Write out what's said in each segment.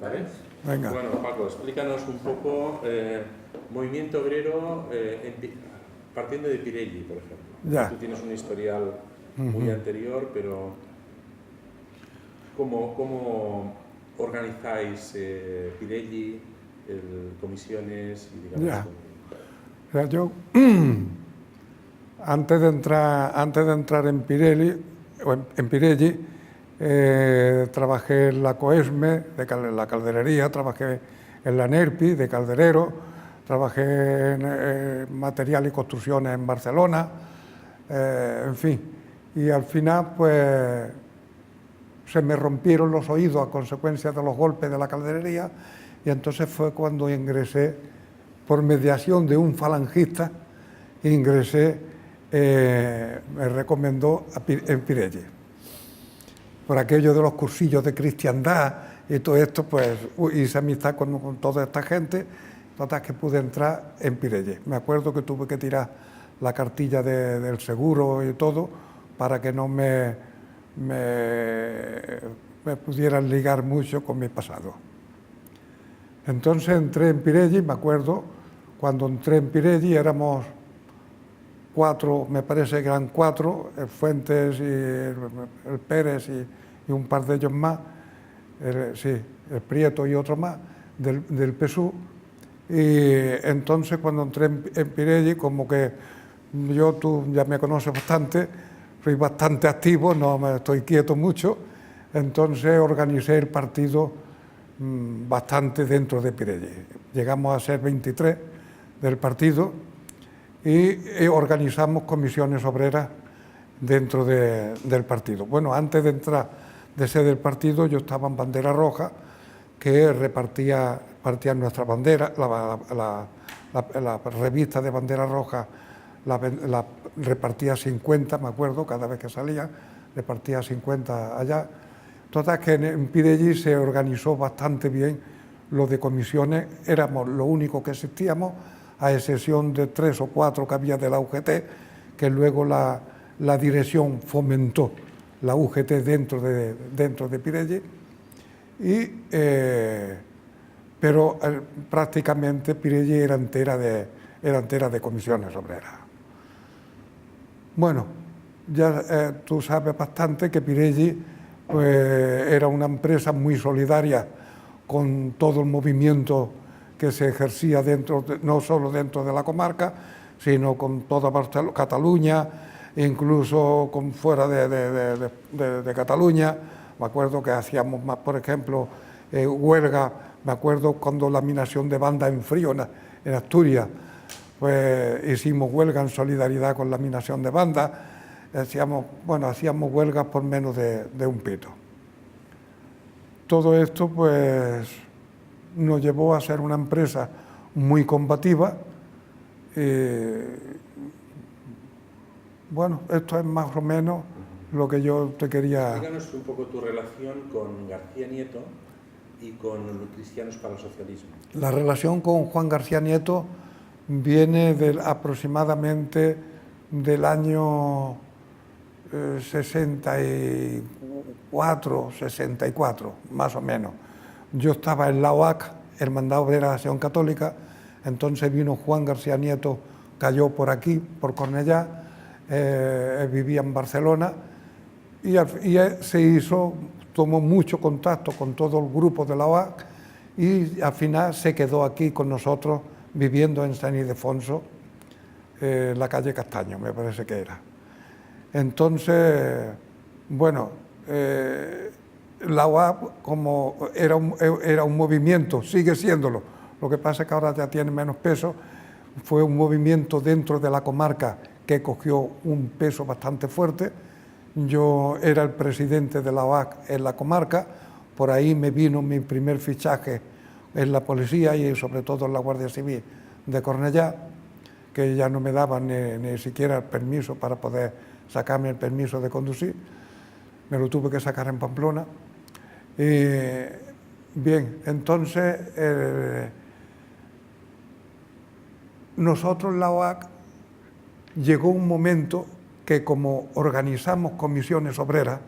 ¿Vale? Venga. Bueno, Paco, explícanos un poco movimiento obrero partiendo de Pirelli, por ejemplo. Ya. Tú tienes un historial muy anterior, pero ¿cómo organizáis Pirelli, comisiones y digamos? Ya. O sea, yo antes de entrar en Pirelli, trabajé en la Coesme, en la calderería, trabajé en la NERPI de calderero, trabajé en material y construcciones en Barcelona, en fin. Y al final, pues, se me rompieron los oídos a consecuencia de los golpes de la calderería, y entonces fue cuando ingresé, por mediación de un falangista, me recomendó en Pirelli. Por aquello de los cursillos de cristiandad y todo esto, pues hice amistad con toda esta gente, total que pude entrar en Pirelli. Me acuerdo que tuve que tirar la cartilla del seguro y todo para que no me pudieran ligar mucho con mi pasado. Entonces entré en Pirelli, me acuerdo, cuando entré en Pirelli éramos 4, me parece que eran 4, el Fuentes y el Pérez y un par de ellos más, el Prieto y otro más, del PSU. Y entonces cuando entré en Pirelli, como que tú ya me conoces bastante, soy bastante activo, no me estoy quieto mucho, entonces organicé el partido bastante dentro de Pirelli. Llegamos a ser 23 del partido y organizamos comisiones obreras dentro del partido. Bueno, antes de ser del partido, yo estaba en Bandera Roja, que partían nuestra bandera, la revista de Bandera Roja la repartía 50, me acuerdo, cada vez que salía, repartía 50 allá. Total, que en Pirelli se organizó bastante bien lo de comisiones, éramos lo único que existíamos, a excepción de 3 o 4 que había de la UGT, que luego la dirección fomentó la UGT dentro de Pirelli, pero prácticamente Pirelli era entera de comisiones obreras. Bueno, ya tú sabes bastante que Pirelli era una empresa muy solidaria con todo el movimiento que se ejercía no solo dentro de la comarca, sino con toda Cataluña, incluso fuera de Cataluña. Me acuerdo que hacíamos más, por ejemplo, huelga, me acuerdo cuando la minación de banda en Frío, en Asturias, pues hicimos huelga en solidaridad con la minación de banda. Hacíamos huelgas por menos de un pito. Todo esto, pues, nos llevó a ser una empresa muy combativa. Bueno, esto es más o menos lo que yo te quería... Díganos un poco tu relación con García Nieto y con Cristianos para el Socialismo. La relación con Juan García Nieto viene aproximadamente del año 64, más o menos. Yo estaba en la OAC, Hermandad Obrera de Acción Católica, entonces vino Juan García Nieto, cayó por aquí, por Cornellá, vivía en Barcelona, y tomó mucho contacto con todo el grupo de la OAC, y al final se quedó aquí con nosotros, viviendo en San Ildefonso, la calle Castaño, me parece que era. Entonces, bueno, la OAC, como era un movimiento, sigue siéndolo, lo que pasa es que ahora ya tiene menos peso, fue un movimiento dentro de la comarca que cogió un peso bastante fuerte. Yo era el presidente de la OAC en la comarca, por ahí me vino mi primer fichaje en la policía y sobre todo en la Guardia Civil de Cornellá, que ya no me daban ni siquiera el permiso para poder sacarme el permiso de conducir, me lo tuve que sacar en Pamplona. Bien, entonces nosotros en la OAC llegó un momento que, como organizamos comisiones obreras,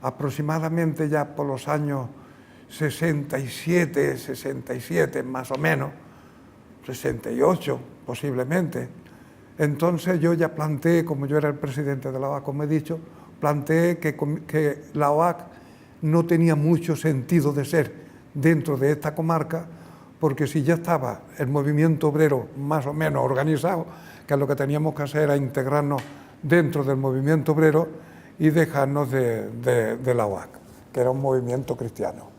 aproximadamente ya por los años 67 más o menos, 68 posiblemente. Entonces yo ya planteé, como yo era el presidente de la OAC, como he dicho, planteé que la OAC no tenía mucho sentido de ser dentro de esta comarca, porque si ya estaba el movimiento obrero más o menos organizado, que lo que teníamos que hacer era integrarnos dentro del movimiento obrero y dejarnos de la OAC, que era un movimiento cristiano.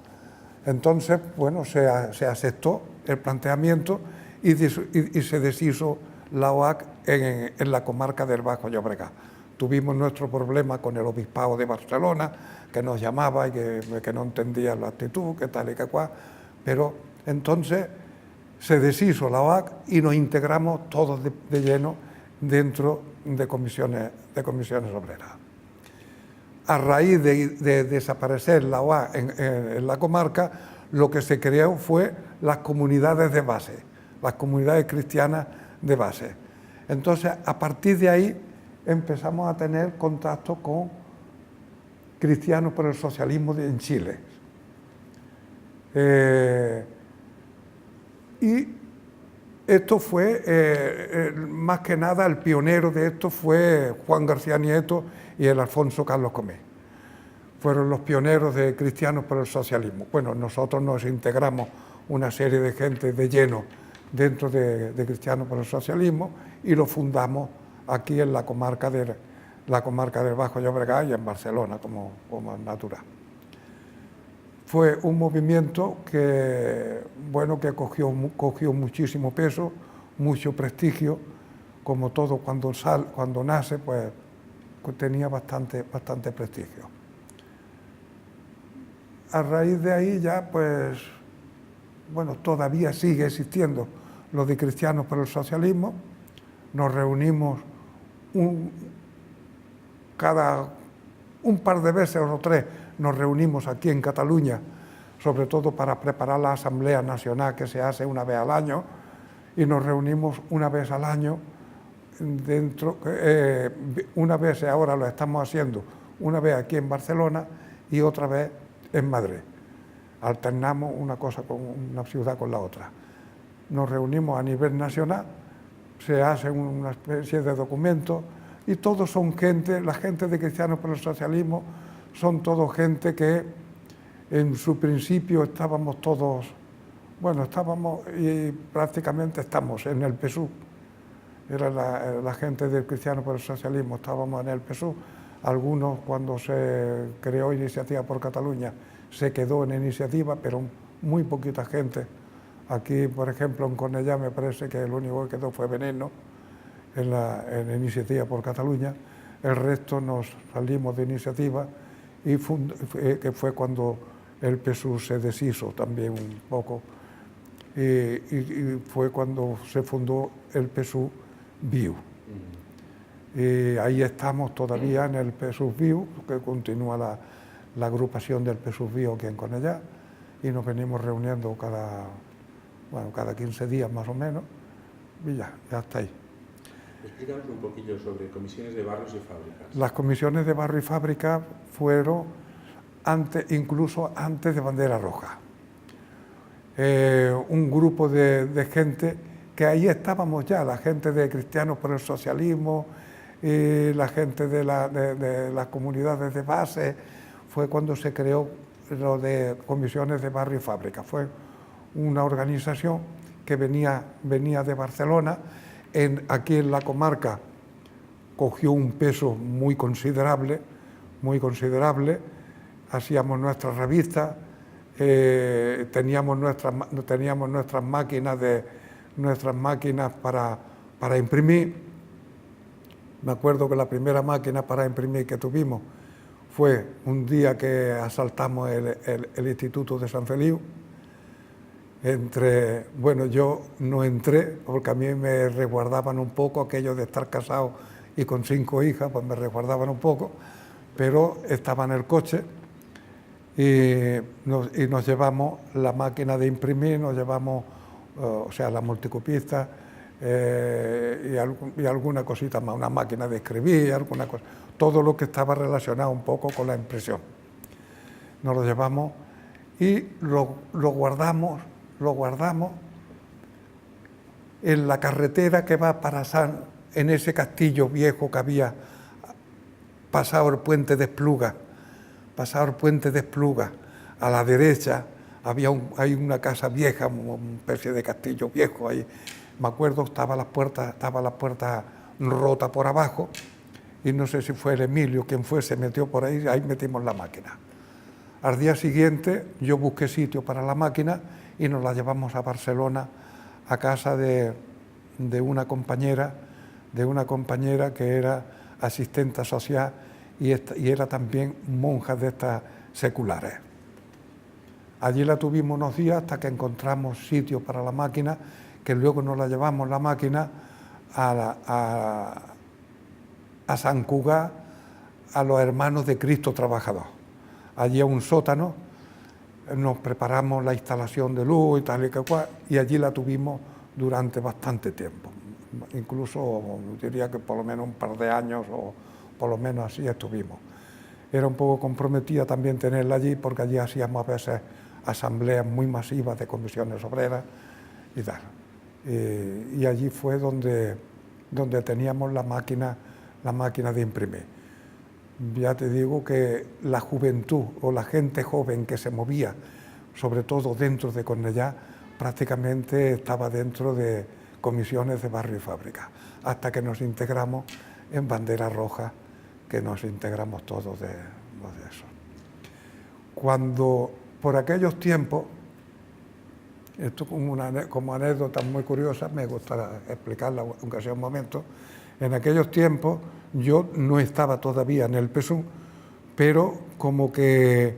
Entonces, bueno, se aceptó el planteamiento y se deshizo la OAC en la comarca del Bajo Llobregat. Tuvimos nuestro problema con el obispado de Barcelona, que nos llamaba y que no entendía la actitud, que tal y que cual, pero entonces se deshizo la OAC y nos integramos todos de lleno dentro de comisiones obreras. A raíz de desaparecer la OAC en la comarca, lo que se creó fue las comunidades de base, las comunidades cristianas de base. Entonces, a partir de ahí empezamos a tener contacto con Cristianos por el Socialismo en Chile. Y esto fue, más que nada, el pionero de esto fue Juan García Nieto y el Alfonso Carlos Comés. Fueron los pioneros de Cristianos por el Socialismo. Bueno, nosotros nos integramos una serie de gente de lleno dentro de Cristianos por el Socialismo y lo fundamos aquí en la comarca del Bajo Llobregat y en Barcelona, como es natural. Fue un movimiento que cogió muchísimo peso, mucho prestigio, como todo cuando nace, pues tenía bastante prestigio. A raíz de ahí ya, pues, bueno, todavía sigue existiendo lo de Cristianos por el Socialismo. Nos reunimos cada un par de veces o tres, nos reunimos aquí en Cataluña, sobre todo para preparar la Asamblea Nacional que se hace una vez al año, y nos reunimos una vez al año una vez ahora lo estamos haciendo, una vez aquí en Barcelona y otra vez en Madrid. Alternamos una ciudad con la otra. Nos reunimos a nivel nacional, se hace una especie de documento y todos son la gente de Cristianos por el Socialismo, son todos gente que en su principio estábamos y prácticamente estamos en el PSUV. Era la gente de Cristianos por el Socialismo, estábamos en el PSUV. Algunos, cuando se creó Iniciativa por Cataluña, se quedó en Iniciativa, pero muy poquita gente. Aquí, por ejemplo, en Cornellà me parece que el único que quedó fue Veneno en Iniciativa por Cataluña. El resto nos salimos de Iniciativa y que fue cuando el PSUV se deshizo también un poco. Y fue cuando se fundó el PSUV Viu. Y ahí estamos todavía en el PSUV Viu, que continúa la agrupación del PSUV Viu aquí en Cornellà, y nos venimos reuniendo cada 15 días más o menos, y ya está ahí. Explícanos un poquillo sobre comisiones de barrios y fábricas. Las comisiones de barrio y fábrica fueron incluso antes de Bandera Roja. Un grupo de gente que ahí estábamos ya, la gente de Cristianos por el Socialismo, y la gente de las comunidades de base. Fue cuando se creó lo de comisiones de barrio y fábrica. Fue una organización que venía de Barcelona. Aquí en la comarca cogió un peso muy considerable. Hacíamos nuestras revistas, teníamos nuestras máquinas para imprimir. Me acuerdo que la primera máquina para imprimir que tuvimos fue un día que asaltamos el Instituto de San Feliu. Yo no entré porque a mí me resguardaban un poco aquello de estar casado y con 5 hijas, pues me resguardaban un poco, pero estaba en el coche y nos llevamos la máquina de imprimir, nos llevamos, la multicopista y alguna cosita más, una máquina de escribir, alguna cosa, todo lo que estaba relacionado un poco con la impresión. Nos lo llevamos y lo guardamos en la carretera que va para en ese castillo viejo que había pasado el puente de Espluga, a la derecha hay una casa vieja, una especie de castillo viejo ahí. Me acuerdo, estaba la puerta rota por abajo, y no sé si fue el Emilio, quien fue, se metió por ahí metimos la máquina. Al día siguiente yo busqué sitio para la máquina y nos la llevamos a Barcelona, a casa de una compañera que era asistente social y era también monja de estas seculares. Allí la tuvimos unos días hasta que encontramos sitio para la máquina, que luego nos la llevamos la máquina a Sant Cugat, a los Hermanos de Cristo Trabajador. Allí a un sótano, nos preparamos la instalación de luz y tal y cual, y allí la tuvimos durante bastante tiempo. Incluso diría que por lo menos un par de años, o por lo menos así estuvimos. Era un poco comprometida también tenerla allí, porque allí hacíamos a veces asambleas muy masivas de comisiones obreras y tal. Y allí fue donde teníamos la máquina de imprimir. Ya te digo que la juventud o la gente joven que se movía, sobre todo dentro de Cornellá, prácticamente estaba dentro de comisiones de barrio y fábrica, hasta que nos integramos en Bandera Roja, que nos integramos todos de eso. Cuando por aquellos tiempos, esto como anécdota muy curiosa, me gusta explicarla aunque sea un momento, en aquellos tiempos yo no estaba todavía en el PSUV, pero como que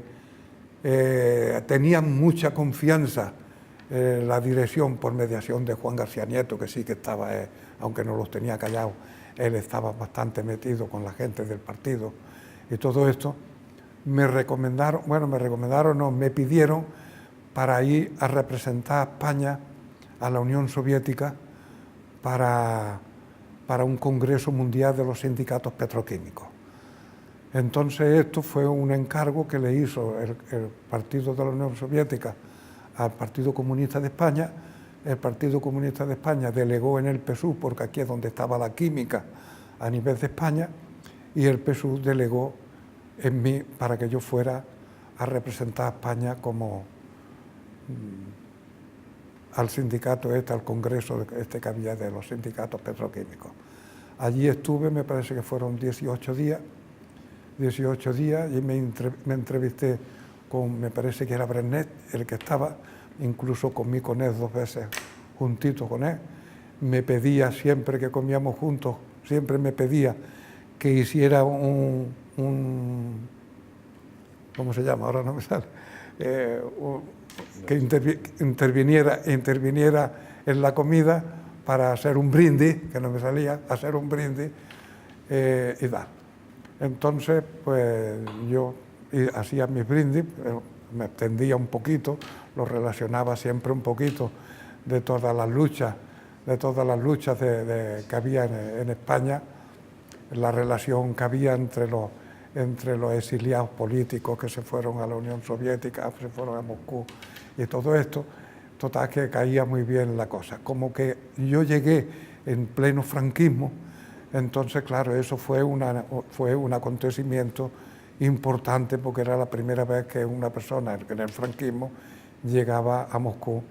tenía mucha confianza la dirección, por mediación de Juan García Nieto, que sí que estaba, aunque no los tenía callados, él estaba bastante metido con la gente del partido y todo esto. Me pidieron para ir a representar a España a la Unión Soviética para un congreso mundial de los sindicatos petroquímicos. Entonces esto fue un encargo que le hizo el Partido de la Unión Soviética al Partido Comunista de España. El Partido Comunista de España delegó en el PSUV, porque aquí es donde estaba la química a nivel de España, y el PSUV delegó en mí para que yo fuera a representar a España al sindicato al congreso que había de los sindicatos petroquímicos. Allí estuve, me parece que fueron 18 días, y me entrevisté con, me parece que era Brenet, el que estaba, incluso comí con él 2 veces juntito con él. Me pedía, siempre que comíamos juntos, siempre me pedía que hiciera ¿cómo se llama? Ahora no me sale. Que interviniera en la comida para hacer un brindis, que no me salía, hacer un brindis y tal. Entonces, pues yo hacía mis brindis, me extendía un poquito, lo relacionaba siempre un poquito de todas las luchas que había en España, la relación que había entre los exiliados políticos que se fueron a la Unión Soviética, se fueron a Moscú y todo esto. Total, que caía muy bien la cosa. Como que yo llegué en pleno franquismo, entonces claro, eso fue un acontecimiento importante, porque era la primera vez que una persona en el franquismo llegaba a Moscú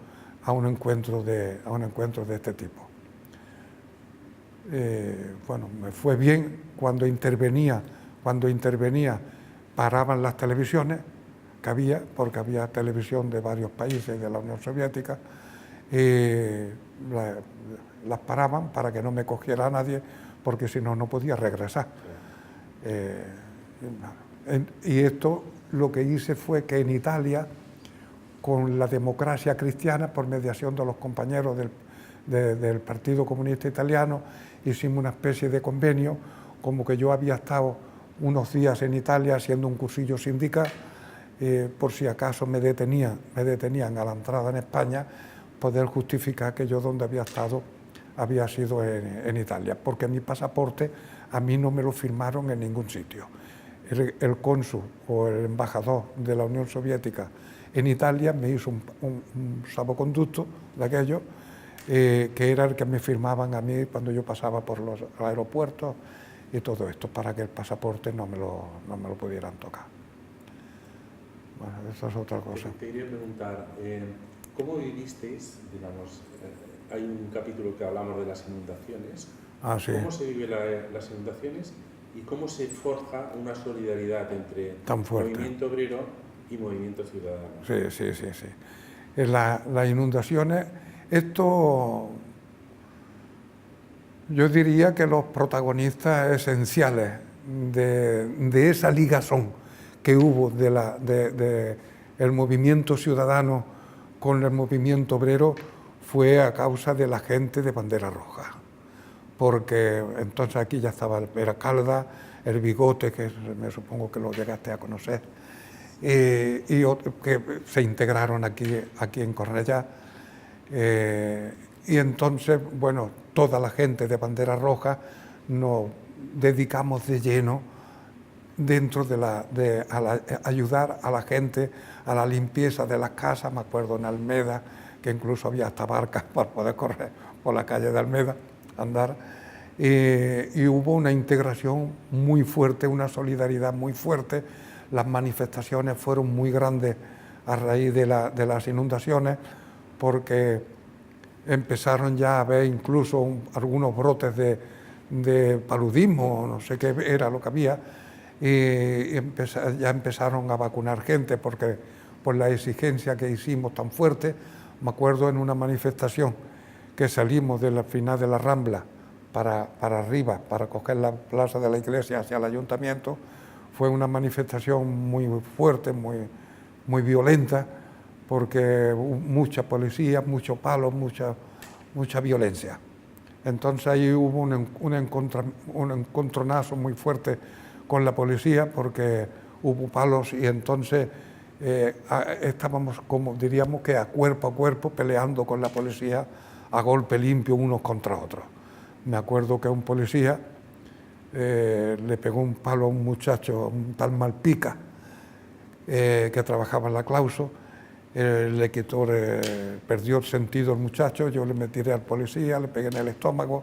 a un encuentro de este tipo. Bueno, me fue bien cuando intervenía, paraban las televisiones que había, porque había televisión de varios países de la Unión Soviética, las paraban para que no me cogiera nadie, porque si no, no podía regresar. Y esto lo que hice fue que en Italia, con la democracia cristiana, por mediación de los compañeros del Partido Comunista Italiano, hicimos una especie de convenio, como que yo había estado unos días en Italia haciendo un cursillo sindical, por si acaso me detenían a la entrada en España, poder justificar que yo donde había estado había sido en Italia, porque mi pasaporte a mí no me lo firmaron en ningún sitio. el cónsul o el embajador de la Unión Soviética en Italia me hizo un salvoconducto de aquello, que era el que me firmaban a mí cuando yo pasaba por los aeropuertos y todo esto, para que el pasaporte no me lo pudieran tocar. Bueno, eso es otra cosa. Te quería preguntar, ¿cómo vivisteis, digamos, hay un capítulo que hablamos de las inundaciones, Sí. ¿Cómo se viven las inundaciones y cómo se forja una solidaridad entre movimiento obrero y movimiento ciudadano? Sí. Las inundaciones, esto yo diría que los protagonistas esenciales de esa ligazón que hubo del movimiento ciudadano con el movimiento obrero fue a causa de la gente de Bandera Roja, porque entonces aquí ya estaba el Calda, el Bigote, que me supongo que lo llegaste a conocer, y otros que se integraron aquí en Cornellá, y entonces, bueno, toda la gente de Bandera Roja nos dedicamos de lleno dentro de ayudar a la gente a la limpieza de las casas. Me acuerdo en Almeda, que incluso había hasta barcas para poder correr por la calle de Almeda, andar, y hubo una integración muy fuerte, una solidaridad muy fuerte. Las manifestaciones fueron muy grandes a raíz de las inundaciones, porque empezaron ya a haber incluso algunos brotes de paludismo, no sé qué era lo que había, y ya empezaron a vacunar gente, porque por la exigencia que hicimos tan fuerte. Me acuerdo en una manifestación que salimos de la final de la Rambla para arriba, para coger la plaza de la iglesia hacia el ayuntamiento. Fue una manifestación muy fuerte, muy violenta, porque hubo mucha policía, mucho palo, mucha violencia. Entonces ahí hubo un encontronazo muy fuerte con la policía, porque hubo palos, y entonces estábamos, como diríamos, que a cuerpo peleando con la policía a golpe limpio unos contra otros. Me acuerdo que un policía le pegó un palo a un muchacho, un tal Malpica, que trabajaba en la Clauso. Le quitó, perdió el sentido el muchacho. Yo le tiré al policía, le pegué en el estómago,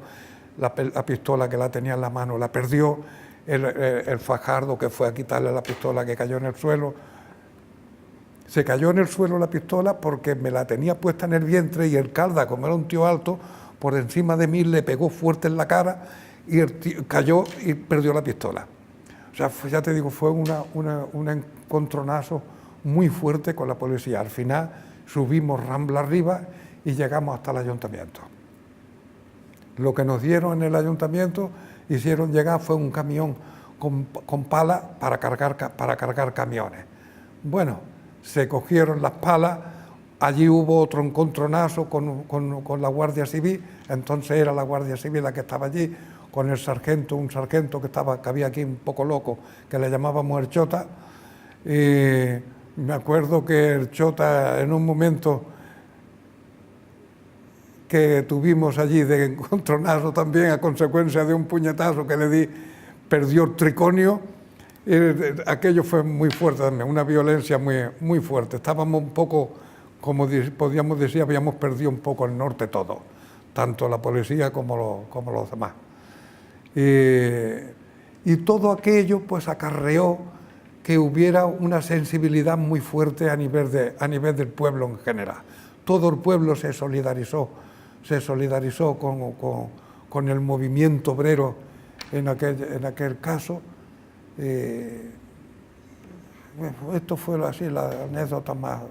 la pistola que la tenía en la mano la perdió, el fajardo que fue a quitarle la pistola, que cayó en el suelo. Se cayó en el suelo la pistola porque me la tenía puesta en el vientre, y el Calda, como era un tío alto, por encima de mí le pegó fuerte en la cara y el tío cayó y perdió la pistola. O sea, ya te digo, fue un encontronazo muy fuerte con la policía. Al final subimos Rambla arriba y llegamos hasta el ayuntamiento. Lo que nos dieron en el ayuntamiento, hicieron llegar, fue un camión con palas para cargar camiones. Bueno, se cogieron las palas, allí hubo otro encontronazo con la Guardia Civil. Entonces era la Guardia Civil la que estaba allí, con el sargento, un sargento que había aquí un poco loco, que le llamábamos el Chota. Y me acuerdo que el Chota, en un momento que tuvimos allí de encontronazo también, a consecuencia de un puñetazo que le di, perdió el triconio. Aquello fue muy fuerte también, una violencia muy fuerte. Estábamos un poco, como podríamos decir, habíamos perdido un poco el norte todo, tanto la policía como los demás. Y todo aquello pues acarreó que hubiera una sensibilidad muy fuerte a nivel del pueblo en general. Todo el pueblo se solidarizó con el movimiento obrero en aquel caso. Bueno, esto fue así la anécdota más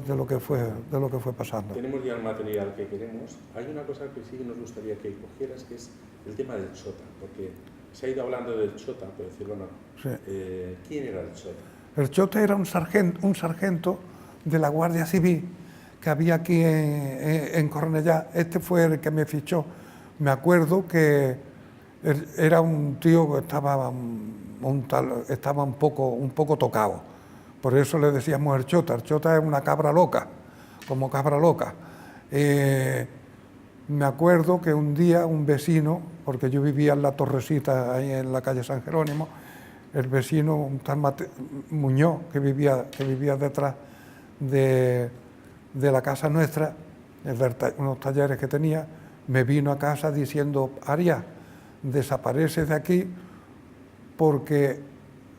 de lo que fue pasando. Tenemos ya el material que queremos. Hay una cosa que sí nos gustaría que cogieras, que es el tema del Chota, porque se ha ido hablando del Chota, por decirlo no. Sí. ¿Quién era el Chota? El Chota era un sargento de la Guardia Civil que había aquí en Cornellá. Este fue el que me fichó. Me acuerdo que era un tío que estaba un poco tocado. Por eso le decíamos el Chota. El Chota es una cabra loca, como cabra loca. Me acuerdo que un día un vecino, porque yo vivía en la Torrecita, ahí en la calle San Jerónimo, el vecino, un tal Muñoz, que vivía detrás de la casa nuestra, unos talleres que tenía, me vino a casa diciendo: Arias, desaparece de aquí, porque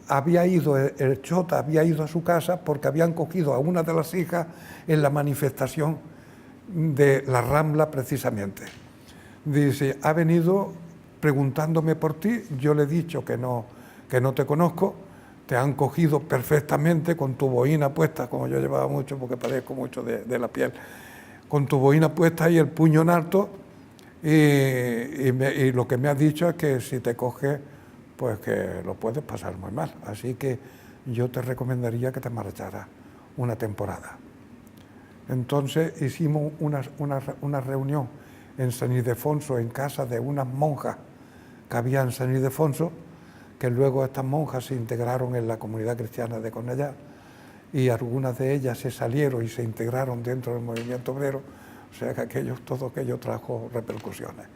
había ido el Chota, había ido a su casa porque habían cogido a una de las hijas en la manifestación de la Rambla precisamente. Dice: ha venido preguntándome por ti, yo le he dicho que no te conozco, te han cogido perfectamente con tu boina puesta, como yo llevaba mucho porque padezco mucho de la piel, con tu boina puesta y el puño en alto, y lo que me has dicho es que si te coges, pues que lo puedes pasar muy mal, así que yo te recomendaría que te marcharas una temporada. Entonces hicimos una reunión en San Ildefonso, en casa de unas monjas que había en San Ildefonso, que luego estas monjas se integraron en la comunidad cristiana de Cornellá, y algunas de ellas se salieron y se integraron dentro del movimiento obrero, o sea que todo aquello trajo repercusiones.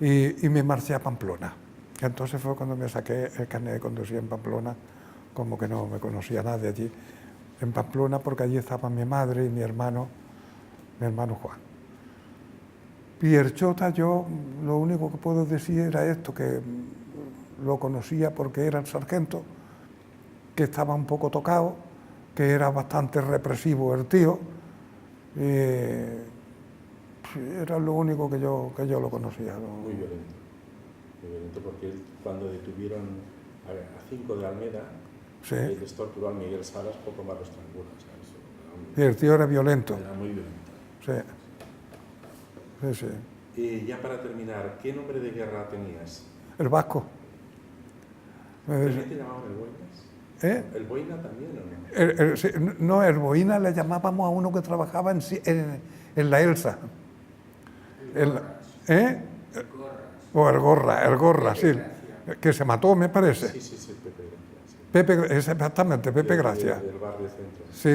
Y me marché a Pamplona. Entonces fue cuando me saqué el carnet de conducir en Pamplona, como que no me conocía nadie allí, en Pamplona, porque allí estaba mi madre y mi hermano Juan. Y el Chota, yo lo único que puedo decir era esto, que lo conocía porque era el sargento, que estaba un poco tocado, que era bastante represivo el tío, era lo único que yo lo conocía. Muy violento, porque él, cuando detuvieron a 5 de Almeda, sí, les torturó a Miguel Salas, poco más lo estrangula. Y el tío era violento. Era muy violento. Sí. Y ya para terminar, ¿qué nombre de guerra tenías? El vasco. ¿También te llamaban el Boinas? ¿El Boina también o no? No, el Boina le llamábamos a uno que trabajaba en la Elsa. O el Gorra, sí. Que se mató, me parece. Sí, Pepe Gracia. Sí. Exactamente, Pepe Gracia. Del barrio centro. Sí,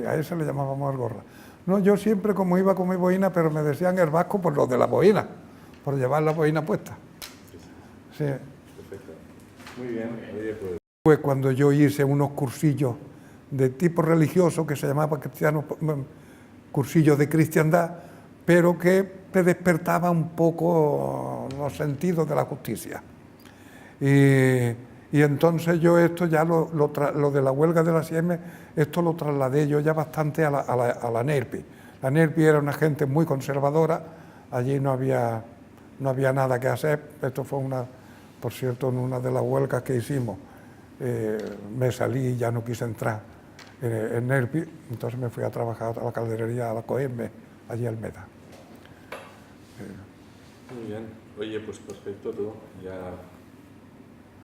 a ese le llamábamos el Gorra. No, yo siempre como iba con mi boina, pero me decían el vasco por lo de la boina, por llevar la boina puesta. Sí. Perfecto. Muy bien. Oye, pues. Fue cuando yo hice unos cursillos de tipo religioso que se llamaba cursillos de cristiandad, pero que te despertaba un poco los sentidos de la justicia. Y entonces yo esto ya lo de la huelga de la Siemens, esto lo trasladé yo ya bastante a la NERPI. La NERPI era una gente muy conservadora, allí no había nada que hacer. Esto fue por cierto, en una de las huelgas que hicimos, me salí y ya no quise entrar en NERPI, entonces me fui a trabajar a la calderería, a la COEME, allí a Almeda. Muy bien. Oye, pues perfecto, tú ya